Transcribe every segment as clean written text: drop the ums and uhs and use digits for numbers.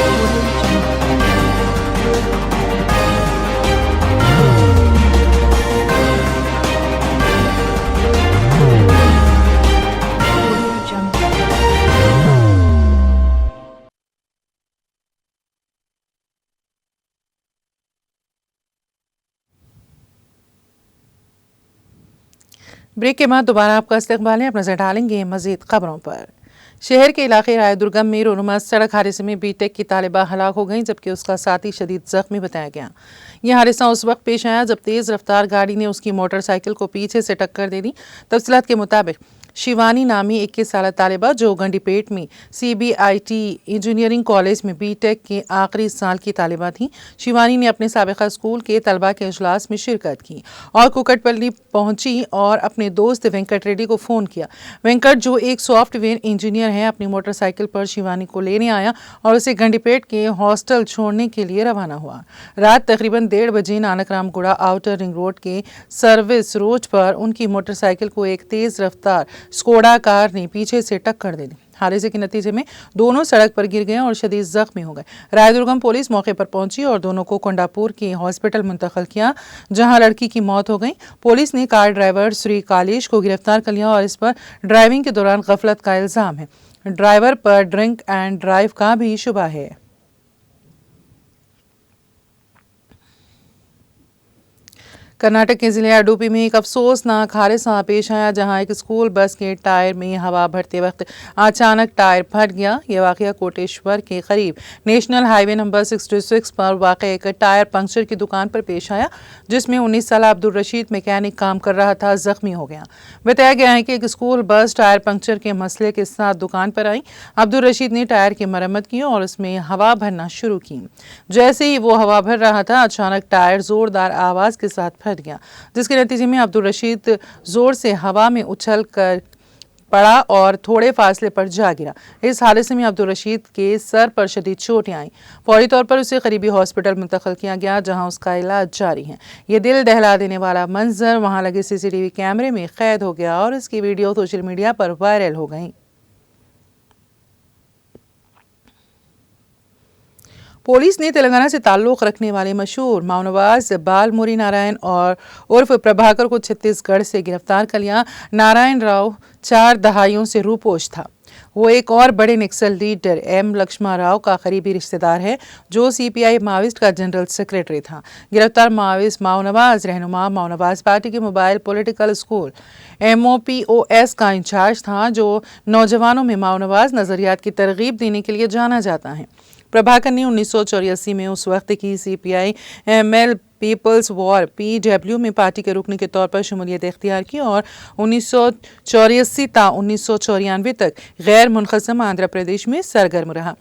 Audio Jungle. Audio Jungle. Break के बाद दोबारा आपका इस्तकबाल है। अब नजर डालेंगे मजीद खबरों पर। शहर के इलाके राय दुर्गम में रोनुमा सड़क हादसे में बीटेक की तालिबा हलाक हो गई, जबकि उसका साथी शदीद जख्मी बताया गया। यह हादसा उस वक्त पेश आया जब तेज रफ्तार गाड़ी ने उसकी मोटरसाइकिल को पीछे से टक्कर दे दी। तफसीलात के मुताबिक शिवानी नामी 21 साल तालिबा जो गंडीपेट में CBIT इंजीनियरिंग कॉलेज में बीटेक के आखिरी साल की तालिबा थी। शिवानी ने अपने साबिका स्कूल के तलबा के इजलास में शिरकत की और कुकटपल्ली पहुंची और अपने दोस्त वेंकट रेड्डी को फ़ोन किया। वेंकट, जो एक सॉफ्टवेयर इंजीनियर है, अपनी मोटरसाइकिल पर शिवानी को लेने आया और उसे गंडीपेट के हॉस्टल छोड़ने के लिए रवाना हुआ। रात तकरीबन 1:30 बजे नानक रामगुड़ा आउटर रिंग रोड के सर्विस रोड पर उनकी मोटरसाइकिल को एक तेज रफ्तार स्कोडा कार ने पीछे से टक्कर दे दी। हादसे के नतीजे में दोनों सड़क पर गिर गए और शदीद जख्मी हो गए। रायदुर्गम पुलिस मौके पर पहुंची और दोनों को कोंडापुर के हॉस्पिटल मुंतकिल किया, जहां लड़की की मौत हो गई। पुलिस ने कार ड्राइवर श्री कालेश को गिरफ्तार कर लिया और इस पर ड्राइविंग के दौरान गफलत का इल्जाम है। ड्राइवर पर ड्रिंक एंड ड्राइव का भी शुबा है। कर्नाटक के जिले अडुपी में एक अफसोसनाक हादसा पेश आया, जहां एक स्कूल बस के टायर में हवा भरते वक्त अचानक टायर फट गया। यह वाकया कोटेश्वर के करीब नेशनल हाईवे नंबर 66 पर वाक़ एक टायर पंक्चर की दुकान पर पेश आया, जिसमें 19 साल अब्दुल रशीद मैकेनिक काम कर रहा था, जख्मी हो गया। बताया गया है कि एक स्कूल बस टायर पंक्चर के मसले के साथ दुकान पर आई। अब्दुल रशीद ने टायर की मरम्मत की और उसमें हवा भरना शुरू की। जैसे ही वो हवा भर रहा था, अचानक टायर जोरदार आवाज़ के साथ फट गया, जिसके नतीजे में अब्दुल रशीद जोर से हवा में उछल कर पड़ा और थोड़े फासले पर जा गिरा। इस हादसे में अब्दुल रशीद के सर पर शदीद चोटें आईं। फौरी तौर पर उसे करीबी हॉस्पिटल मुंतकिल किया गया, जहां उसका इलाज जारी है। ये दिल दहला देने वाला मंजर वहां लगे CCTV कैमरे में कैद हो गया और इसकी वीडियो सोशल मीडिया पर वायरल हो गई। पुलिस ने तेलंगाना से ताल्लुक़ रखने वाले मशहूर माओनवाज बालमुरी नारायण और उर्फ प्रभाकर को छत्तीसगढ़ से गिरफ्तार कर लिया। नारायण राव 4 दहाइयों से रूपोश था। वो एक और बड़े नक्सल लीडर M लक्ष्मण राव का करीबी रिश्तेदार है, जो CPI माओवादिस्ट का जनरल सेक्रेटरी था। गिरफ्तार माओवादिस्ट माओनवाज रहनुमा माओनवाज पार्टी के मोबाइल पॉलिटिकल स्कूल MOPOS का इंचार्ज था, जो नौजवानों में माओनवाज नज़रियात की तरगीब देने के लिए जाना जाता है। प्रभाकर ने 1984 में उस वक्त की CPI ML people's war PW में पार्टी के रुकने के तौर पर शमूलियत इख्तियार की और 1984 ता 1994 तक गैर मुनक़सम आंध्र प्रदेश में सरगर्म रहा।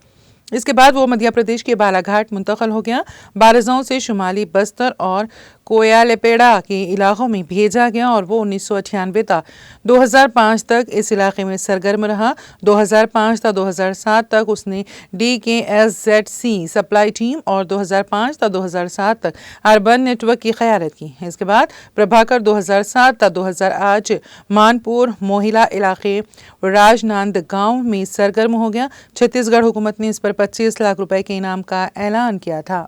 इसके बाद वो मध्य प्रदेश के बालाघाट मुंतकिल हो गया। बालाजाओं से शुमाली बस्तर और कोयालेपेड़ा के इलाकों में भेजा गया और वो 1998 तक 2005 तक इस इलाके में सरगर्म रहा। 2005 तक 2007 तक उसने DKSZC सप्लाई टीम और 2005 तक 2007 तक अर्बन नेटवर्क की क़यादत की। इसके बाद प्रभाकर 2007 तक 2008 मानपुर मोहिला इलाके राजनांदगांव में सरगर्म हो गया। छत्तीसगढ़ हुकूमत ने इस पर 25 लाख रुपए के इनाम का ऐलान किया था।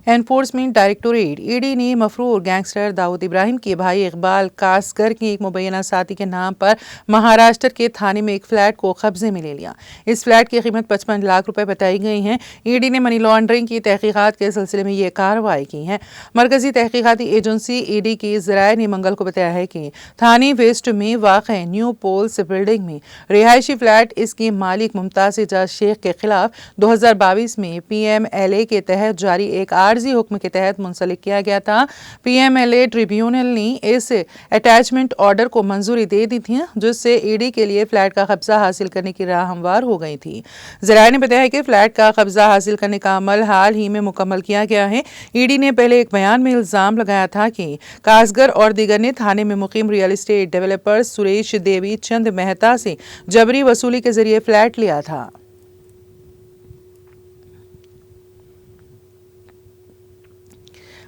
एनफोर्समेंट डायरेक्टोरेट ED ने मफरूर गैंगस्टर दाऊद इब्राहिम के भाई इकबाल कासकर की एक मुबैना साथी के नाम पर महाराष्ट्र के थाने में एक फ्लैट को कब्जे में ले लिया। इस फ्लैट की कीमत 55 लाख रुपए बताई गई है। ED ने मनी लॉन्ड्रिंग की तहकीकात के सिलसिले में ये कार्रवाई की है। मरकजी तहकीकाती एजेंसी ED की ज़राए ने मंगल को बताया है कि थाने वेस्ट में वाक़ न्यू पोल्स बिल्डिंग में रिहायशी फ्लैट इसके मालिक मुमताज़ एजाज शेख के खिलाफ 2022 में PMLA के तहत जारी एक आर्जी हुक्म के तहत मुंसलिक किया गया था। PMLA ट्रिब्यूनल ने इस अटैचमेंट ऑर्डर को मंजूरी दे दी थी, जिससे ED के लिए फ्लैट का कब्जा हासिल करने की राह हमवार हो गई थी। ज़राए ने बताया कि फ्लैट का कब्जा हासिल करने का अमल हाल ही में मुकम्मल किया गया है। ED ने पहले एक बयान में इल्जाम लगाया था कि कासगर और दीगर ने थाने में मुकीम रियल एस्टेट डेवलपर सुरेश देवी चंद मेहता से जबरी वसूली के जरिए फ्लैट लिया था।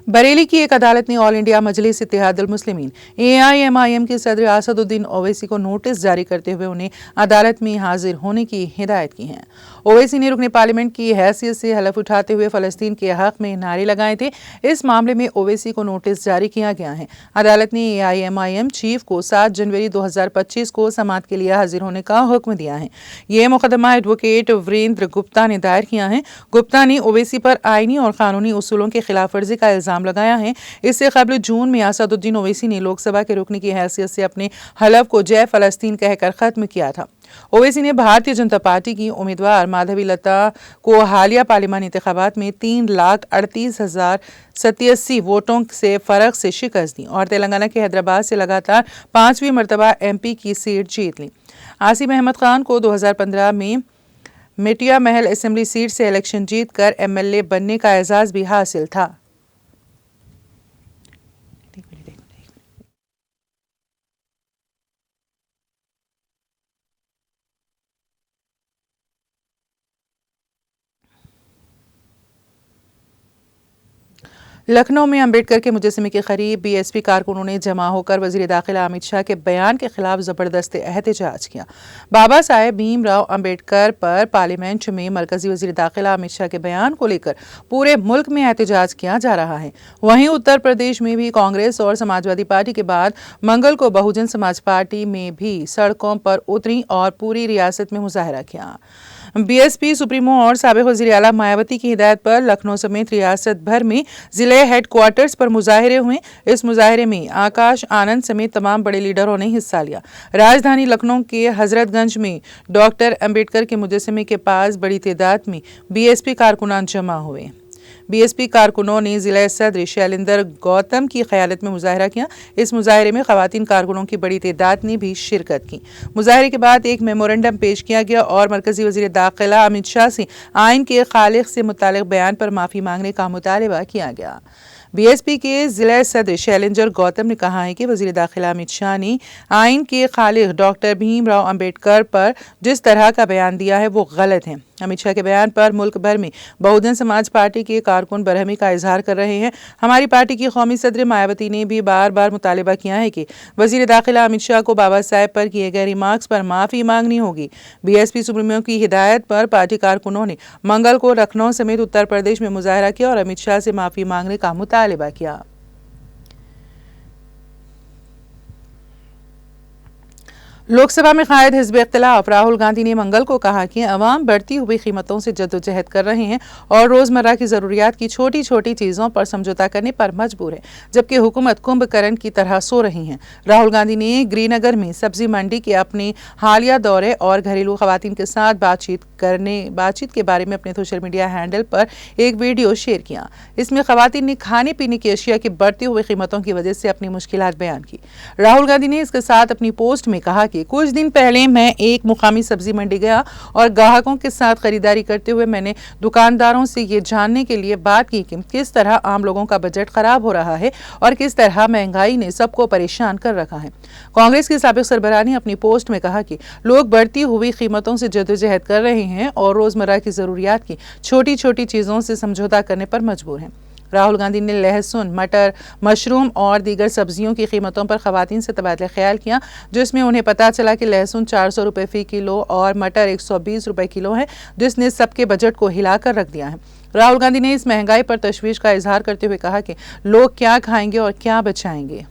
बरेली की एक अदालत ने ऑल इंडिया मजलिस इत्तेहादुल मुस्लिमीन AIMIM के सदर असदुद्दीन ओवैसी को नोटिस जारी करते हुए उन्हें अदालत में हाजिर होने की हिदायत की है। ओवैसी ने रुकने पार्लियामेंट की हैसियत से हलफ उठाते हुए फलस्तीन के हक में नारे लगाए थे। इस मामले में ओवैसी को नोटिस जारी किया गया है। अदालत ने AIMIM चीफ को 7 जनवरी 2025 को समाअत के लिए हाजिर होने का हुक्म दिया है। ये मुकदमा एडवोकेट वीरेंद्र गुप्ता ने दायर किया है। गुप्ता ने ओवैसी पर आईनी और कानूनी उसूलों के खिलाफ वर्जी का इल्जाम लगाया है। इससे कबल जून में असदुद्दीन ओवैसी ने लोकसभा के रुकने की हैसियत से अपने हलफ को जय फलस्तीन कहकर खत्म किया था। ओवैसी ने भारतीय जनता पार्टी की उम्मीदवार माधवी लता को हालिया पार्लियामानी इंतखाबात में 3,38,087 वोटों से फर्क से शिकस्त दी और तेलंगाना के हैदराबाद से लगातार 5वीं मरतबा MP की सीट जीत ली। आसिम अहमद खान को 2015 में मेटिया महल असेंबली सीट से इलेक्शन जीतकर MLA बनने का एजाज भी हासिल था। लखनऊ में अंबेडकर के मुजस्समे के करीब BSP कारकुनों ने जमा होकर वजीर दाखिला अमित शाह के बयान के खिलाफ जबरदस्त एहतजाज किया। बाबा साहेब भीमराव अंबेडकर पर पार्लियामेंट में मरकजी वजीर दाखिला अमित शाह के बयान को लेकर पूरे मुल्क में एहतजाज किया जा रहा है। वहीं उत्तर प्रदेश में भी कांग्रेस और समाजवादी पार्टी के बाद मंगल को बहुजन समाज पार्टी में भी सड़कों पर उतरी और पूरी रियासत में मुजाहरा किया। BSP सुप्रीमो और साबिक वज़ीर आला मायावती की हिदायत पर लखनऊ समेत रियासत भर में जिले हेडक्वार्टर्स पर मुजाहरे हुए। इस मुजाहरे में आकाश आनंद समेत तमाम बड़े लीडरों ने हिस्सा लिया। राजधानी लखनऊ के हजरतगंज में डॉक्टर अंबेडकर के मुजस्समे के पास बड़ी तादाद में BSP कारकुनान जमा हुए। BSP कारकुनों ने जिला सदर शैलेंद्र गौतम की क़यादत में मुजाहरा किया। इस मुजाहरे में ख़वातीन कारकुनों की बड़ी तादाद ने भी शिरकत की। मुजाहरे के बाद एक मेमोरेंडम पेश किया गया और मरकजी वज़ीर दाखिला अमित शाह से आइन के खालिक से मुतालिक बयान पर माफ़ी मांगने का मुतालबा किया गया। BSP के जिला सदर शैलेंद्र गौतम ने कहा है कि वज़ीर दाखिला अमित शाह ने आइन के खालिक डॉक्टर भीमराव अंबेडकर पर जिस तरह का बयान दिया है वो गलत है। अमित शाह के बयान पर मुल्क भर में बहुजन समाज पार्टी के कारकुन बरहमी का इजहार कर रहे हैं। हमारी पार्टी की कौमी सदर मायावती ने भी बार बार मुतालबा किया है कि वज़ीर दाखिला अमित शाह को बाबा साहेब पर किए गए रिमार्क्स पर माफ़ी मांगनी होगी। BSP सुप्रीमो की हिदायत पर पार्टी कारकुनों ने मंगल को लखनऊ समेत उत्तर प्रदेश में मुजाहरा किया और अमित शाह से माफ़ी मांगने का मुतालबा किया। लोकसभा में कायद हिज़्ब इख्तिलाफ राहुल गांधी ने मंगल को कहा कि अवाम बढ़ती हुई कीमतों से जद्दोजहद कर रहे हैं और रोज़मर्रा की ज़रूरियात की छोटी छोटी चीज़ों पर समझौता करने पर मजबूर है, जबकि हुकूमत कुंभकर्ण की तरह सो रही है। राहुल गांधी ने ग्रीनगर में सब्जी मंडी के अपने हालिया दौरे और घरेलू खवातीन के साथ बातचीत के बारे में अपने सोशल मीडिया हैंडल पर एक वीडियो शेयर किया। इसमें खवातीन ने खाने पीने की अशिया की बढ़ती हुई कीमतों की वजह से अपनी मुश्किलात बयान की। राहुल गांधी ने इसके साथ अपनी पोस्ट में कहा कि कुछ दिन पहले मैं एक मुकामी सब्जी मंडी गया और ग्राहकों के साथ खरीदारी करते हुए मैंने दुकानदारों से ये जानने के लिए बात की कि किस तरह आम लोगों का बजट खराब हो रहा है और किस तरह महंगाई ने सबको परेशान कर रखा है। कांग्रेस के साबिक सरबराह ने अपनी पोस्ट में कहा कि लोग बढ़ती हुई कीमतों से जद्दोजहद कर रहे हैं और रोजमर्रा की जरूरियात की छोटी छोटी चीजों से समझौता करने पर मजबूर हैं। राहुल गांधी ने लहसुन, मटर, मशरूम और दीगर सब्जियों की कीमतों पर खवातीन से तबादला ख्याल किया, जिसमें उन्हें पता चला कि लहसुन 400 रुपये फ़ी किलो और मटर 120 रुपये किलो है, जिसने सबके बजट को हिलाकर रख दिया है। राहुल गांधी ने इस महंगाई पर तशवीश का इजहार करते हुए कहा कि लोग क्या खाएंगे और क्या बचाएंगे।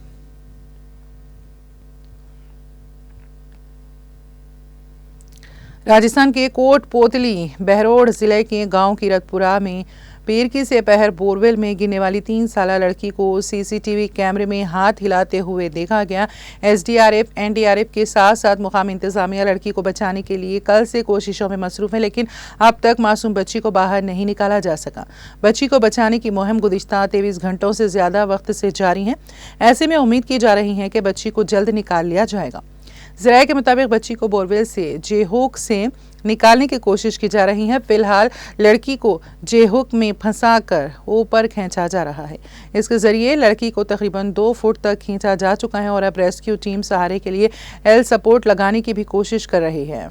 राजस्थान के कोटपोतली बहरोड जिले के गांव कीरतपुरा में पीरकी से पहर बोरवेल में गिरने वाली 3 साला लड़की को CCTV कैमरे में हाथ हिलाते हुए देखा गया। SDRF, NDRF के साथ साथ मुकामी इंतजामिया लड़की को बचाने के लिए कल से कोशिशों में मसरूफ है, लेकिन अब तक मासूम बच्ची को बाहर नहीं निकाला जा सका। बच्ची को बचाने की मुहिम गुज़िश्ता 23 घंटों से ज़्यादा वक्त से जारी है। ऐसे में उम्मीद की जा रही है कि बच्ची को जल्द निकाल लिया जाएगा। ज़राए के मुताबिक बच्ची को बोरवेल से जेहोक से निकालने की कोशिश की जा रही है। फिलहाल लड़की को जेहुक में फंसाकर ऊपर खींचा जा रहा है। इसके जरिए लड़की को तकरीबन 2 फुट तक खींचा जा चुका है और अब रेस्क्यू टीम सहारे के लिए एल सपोर्ट लगाने की भी कोशिश कर रही है।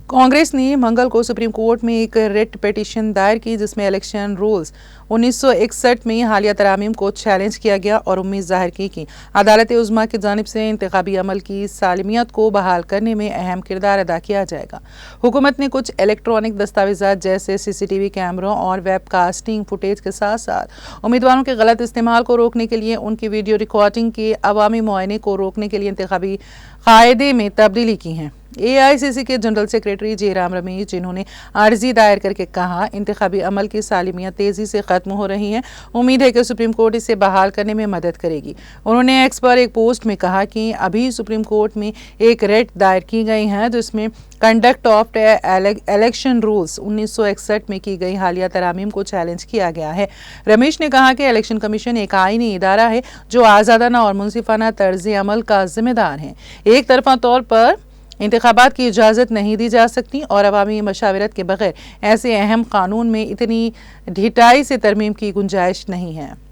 कांग्रेस ने मंगल को सुप्रीम कोर्ट में एक रिट पिटीशन दायर की जिसमें इलेक्शन रूल्स 1961 में हालिया तरामीम को चैलेंज किया गया और उम्मीद जाहिर की कि अदालत उज़्मा की जानिब से इंतखाबी अमल की सालमियत को बहाल करने में अहम किरदार अदा किया जाएगा। हुकूमत ने कुछ इलेक्ट्रॉनिक दस्तावेजात जैसे CCTV कैमरों और वेबकास्टिंग फुटेज के साथ साथ उम्मीदवारों के गलत इस्तेमाल को रोकने के लिए उनकी वीडियो रिकॉर्डिंग के अवामी मुआयने को रोकने के लिए इंतखाबी कायदे में तब्दीली की है। AICC के जनरल सेक्रेटरी जयराम रमेश, जिन्होंने अर्जी दायर करके कहा इंतखाबी अमल की सालमियत तेजी से खत्म हो रही है, उम्मीद है कि सुप्रीम कोर्ट इसे बहाल करने में मदद करेगी। उन्होंने एक्स पर एक पोस्ट में कहा कि अभी सुप्रीम कोर्ट में एक रिट दायर की गई है जिसमें कंडक्ट ऑफ इलेक्शन रूल्स 1961 में की गई हालिया तरामीम को चैलेंज किया गया है। रमेश ने कहा कि इलेक्शन कमीशन एक आईनी इदारा है जो आज़ादाना और मुनसिफाना तर्ज अमल का जिम्मेदार है। एक तरफा तौर पर इंतखाबात की इजाज़त नहीं दी जा सकती और अवामी मशावरत के बगैर ऐसे अहम कानून में इतनी ढिठाई से तरमीम की गुंजाइश नहीं है।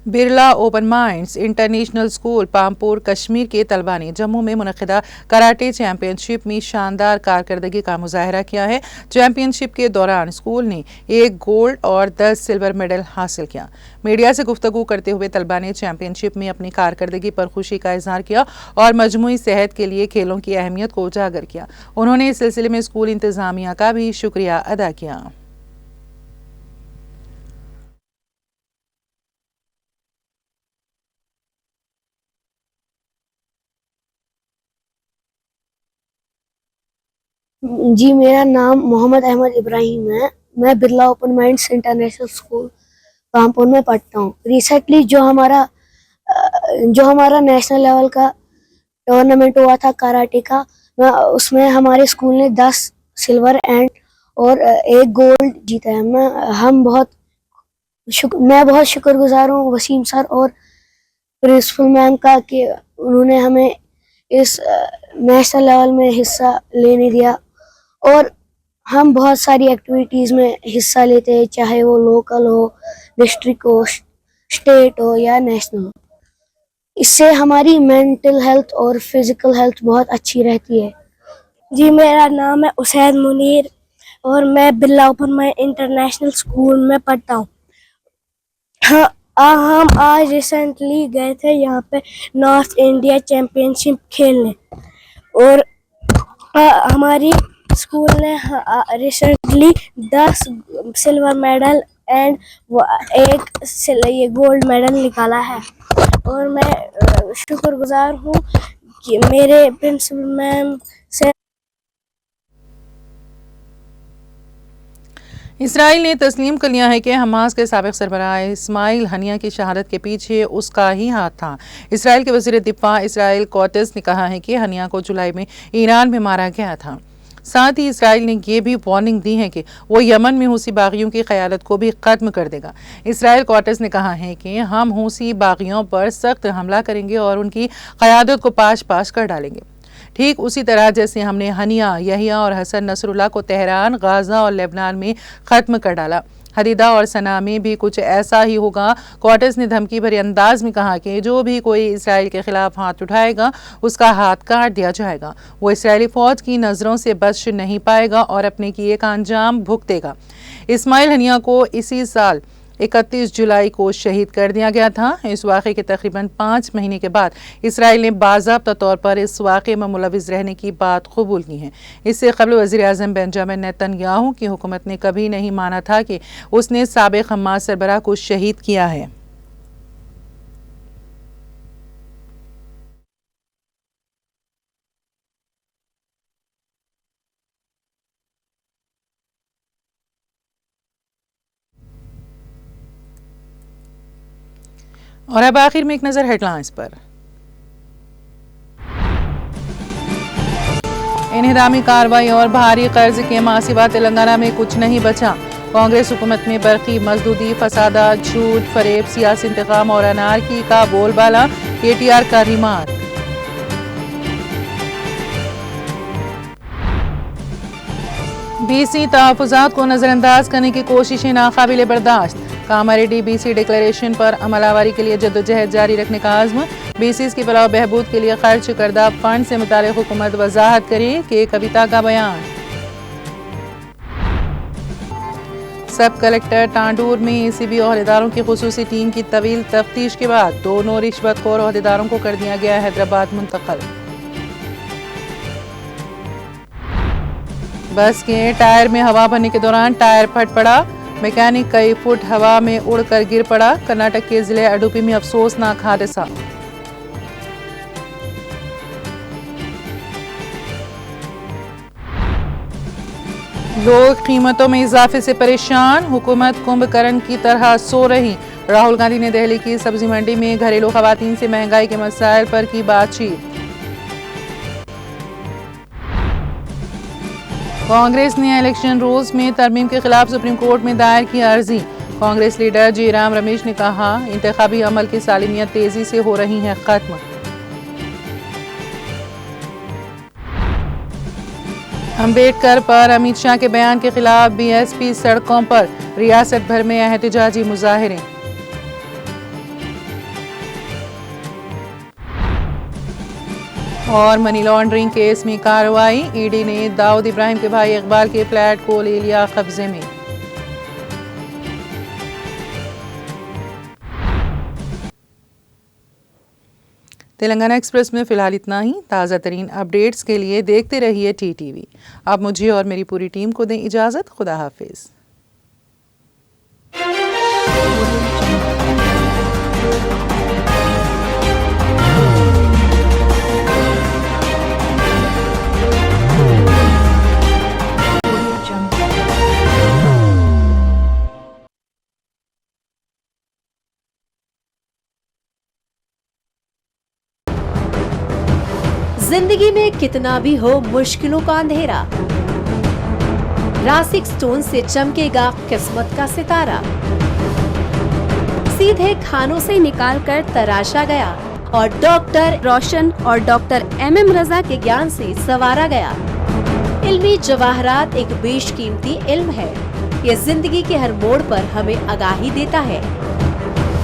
Birla open minds international school Pampore Kashmir के तलबा ने जम्मू में मुनक़िदा कराटे चैंपियनशिप में शानदार कारकर्दगी का मुजाहरा किया है। चैंपियनशिप के दौरान स्कूल ने 1 गोल्ड और 10 सिल्वर मेडल हासिल किया। मीडिया से गुफ्तगू करते हुए तलबा ने चैंपियनशिप में अपनी कारकर्दगी पर खुशी का इजहार किया और मजमूई सेहत के लिए खेलों की अहमियत को उजागर किया। उन्होंने इस सिलसिले में स्कूल इंतजामिया का भी शुक्रिया अदा किया। जी, मेरा नाम मोहम्मद अहमद इब्राहिम है। मैं Birla open minds international school Kanpur में पढ़ता हूँ। रिसेंटली जो हमारा नेशनल लेवल का टूर्नामेंट हुआ था कराटे का, उसमें हमारे स्कूल ने 10 सिल्वर एंड और 1 गोल्ड जीता है। मैं बहुत शुक्रगुजार हूँ वसीम सर और प्रिंसिपल मैम का कि उन्होंने हमें इस नेशनल लेवल में हिस्सा लेने दिया और हम बहुत सारी एक्टिविटीज़ में हिस्सा लेते हैं, चाहे वो लोकल हो, डिस्ट्रिक्ट हो, स्टेट हो या नेशनल हो। इससे हमारी मेंटल हेल्थ और फिजिकल हेल्थ बहुत अच्छी रहती है। जी, मेरा नाम है उसैद मुनीर और मैं Birla open mind international school में पढ़ता हूँ। हम आज रिसेंटली गए थे यहाँ पे नॉर्थ इंडिया चैम्पियनशिप खेलने और हमारी स्कूल ने रिसेंटली 10 सिल्वर मेडल एंड 1 ये गोल्ड मेडल निकाला है और मैं शुक्रगुजार हूँ कि मेरे प्रिंसिपल मैम से। इसराइल ने तस्लीम कर लिया है कि हमास के साबिक सरबराह इस्माइल हनिया की शहादत के पीछे उसका ही हाथ था। इसराइल के वज़ीर दिफा इसराइल कॉटेस ने कहा है कि हनिया को जुलाई में ईरान में मारा गया था। साथ ही इसराइल ने यह भी वार्निंग दी है कि वो यमन में हूसी बागियों की क़यादत को भी ख़त्म कर देगा। इसराइल कॉटेस ने कहा है कि हम हूसी बागियों पर सख्त हमला करेंगे और उनकी क़यादत को पाश पाश कर डालेंगे, ठीक उसी तरह जैसे हमने हनिया, यहिया और हसन नसरुल्लाह को तेहरान, गाज़ा और लेबनान में ख़त्म कर डाला। हदीदा और सना में भी कुछ ऐसा ही होगा। क्वार्टर्स ने धमकी भरे अंदाज में कहा कि जो भी कोई इसराइल के खिलाफ हाथ उठाएगा उसका हाथ काट दिया जाएगा। वो इसराइली फ़ौज की नज़रों से बच नहीं पाएगा और अपने किए का अंजाम भुगतेगा। इस्माइल हनिया को इसी साल 31 जुलाई को शहीद कर दिया गया था। इस वाक़े के तकरीबन 5 महीने के बाद इसराइल ने बाज़ाब्ता तौर पर इस वाक़े में मुलविस रहने की बात कबूल की है। इससे क़ब्ल वज़ीर आज़म बेंजामिन नेतन्याहू की हुकूमत ने कभी नहीं माना था कि उसने साबिक़ हमास सरबराह को शहीद किया है। और अब आखिर में एक नज़र हेडलाइंस पर। इन्हिदामी कार्रवाई और भारी कर्ज के मां सिवा तेलंगाना में कुछ नहीं बचा। कांग्रेस हुकूमत में बरकी मजदूदी, फसादात, झूठ, फरेब, सियासी इंतकाम और अनारकी का बोलबाला। KTR का रिमार्क। BC तहफ़्फ़ुज़ात को नज़रअंदाज करने की कोशिशें नाकाबिले बर्दाश्त। कामारेड्डी बीसी डिक्लेरेशन पर अमलावरी के लिए जद्दोजहद जारी रखने का आज़्म। बीसीज की फलाह बहबूद के लिए खर्च करदा फंड से मुताल्लिक़ हुकूमत वजाहत करे कि कविता का बयान। सब कलेक्टर टांडूर में एसीबी ओहदेदारों की खुसूसी टीम की तवील तफ्तीश के बाद 2 रिश्वतखोर ओहदेदारों को कर दिया गया हैदराबाद मुंतकिल। बस के टायर में हवा भरने के दौरान टायर फट पड़ा, मैकेनिक कई फुट हवा में उड़कर गिर पड़ा। कर्नाटक के जिले अडुपी में अफसोसनाक हादसा। लोग कीमतों में इजाफे से परेशान, हुकूमत कुंभकर्ण की तरह सो रही। राहुल गांधी ने दिल्ली की सब्जी मंडी में घरेलू खवातीन से महंगाई के मसाइल पर की बातचीत। कांग्रेस ने इलेक्शन रूल्स में तरमीम के खिलाफ सुप्रीम कोर्ट में दायर की अर्जी। कांग्रेस लीडर जयराम रमेश ने कहा, इंतखाबी अमल की सालिमियत तेजी से हो रही है खत्म। अम्बेडकर पर अमित शाह के बयान के खिलाफ बीएसपी सड़कों पर, रियासत भर में एहतजाजी मुजाहिरे। और मनी लॉन्ड्रिंग केस में कार्रवाई, ईडी ने दाऊद इब्राहिम के भाई इकबाल के फ्लैट को ले लिया कब्जे में। तेलंगाना एक्सप्रेस में फिलहाल इतना ही। ताज़ा तरीन अपडेट्स के लिए देखते रहिए टीटीवी। आप मुझे और मेरी पूरी टीम को दें इजाज़त। खुदा हाफिज़। जिंदगी में कितना भी हो मुश्किलों का अंधेरा, रासिक स्टोन से चमकेगा किस्मत का सितारा। सीधे खानों से निकाल कर तराशा गया और डॉक्टर रोशन और डॉक्टर MM रजा के ज्ञान से संवारा गया। इल्मी जवाहरात एक बेशकीमती इल्म है। ये जिंदगी के हर मोड़ पर हमें आगाही देता है।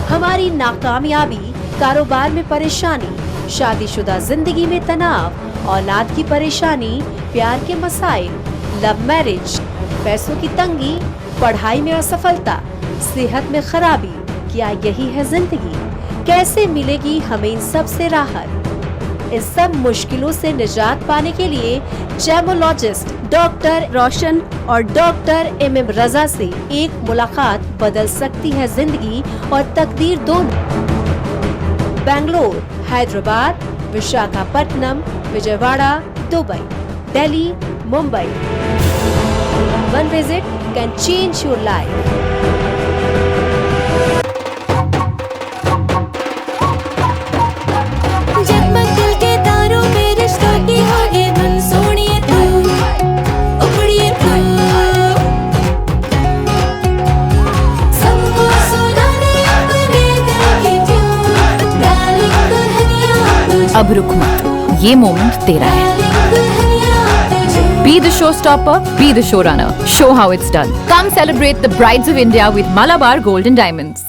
हमारी नाकामयाबी, कारोबार में परेशानी, शादीशुदा जिंदगी में तनाव, औलाद की परेशानी, प्यार के मसाइल, लव मैरिज, पैसों की तंगी, पढ़ाई में असफलता, सेहत में खराबी, क्या यही है जिंदगी? कैसे मिलेगी हमें इन सब से राहत? इन सब मुश्किलों से निजात पाने के लिए जेमोलॉजिस्ट डॉक्टर रोशन और डॉक्टर MM रजा से एक मुलाकात बदल सकती है जिंदगी और तकदीर दोनों। Bangalore, Hyderabad, Visakhapatnam, Vijayawada, Dubai, Delhi, Mumbai. One visit can change your life. जगमग दिल के तारों में रिश्तों की होगी धुन, सोनिए तू, उखड़िए तू, सबको सुनाने अपने दिल की ट्यून, डार्लिंग दुल्हनिया तुझे, अब रुक मत, ये मोमेंट तेरा है। डार्लिंग दुल्हनिया तुझे। Be the showstopper, be the showrunner. Show how it's done. Come celebrate the brides of India with Malabar Gold and Diamonds.